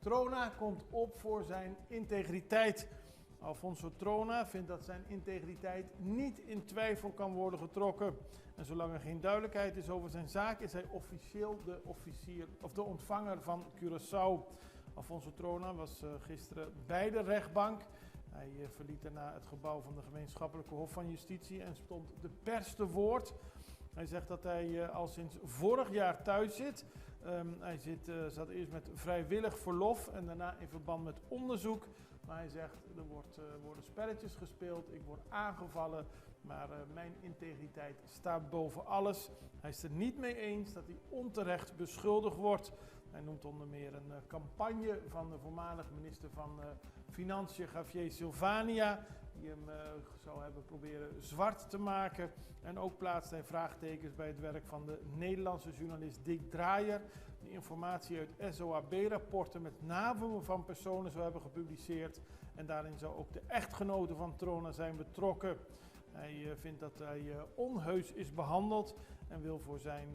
Trona komt op voor zijn integriteit. Alfonso Trona vindt dat zijn integriteit niet in twijfel kan worden getrokken. En zolang er geen duidelijkheid is over zijn zaak, is hij officieel de ontvanger van Curaçao. Alfonso Trona was gisteren bij de rechtbank. Hij verliet daarna het gebouw van de gemeenschappelijke hof van justitie en stond de pers te woord. Hij zegt dat hij al sinds vorig jaar thuis zit. Hij zat eerst met vrijwillig verlof en daarna in verband met onderzoek. Maar hij zegt, er worden spelletjes gespeeld, ik word aangevallen, maar mijn integriteit staat boven alles. Hij is er niet mee eens dat hij onterecht beschuldigd wordt. Hij noemt onder meer een campagne van de voormalig minister van Financiën, Javier Silvania, die hem zou hebben proberen zwart te maken. En ook plaatst hij vraagtekens bij het werk van de Nederlandse journalist Dick Draaier, die informatie uit SOAB-rapporten met namen van personen zou hebben gepubliceerd. En daarin zou ook de echtgenote van Trona zijn betrokken. Hij vindt dat hij onheus is behandeld en wil voor zijn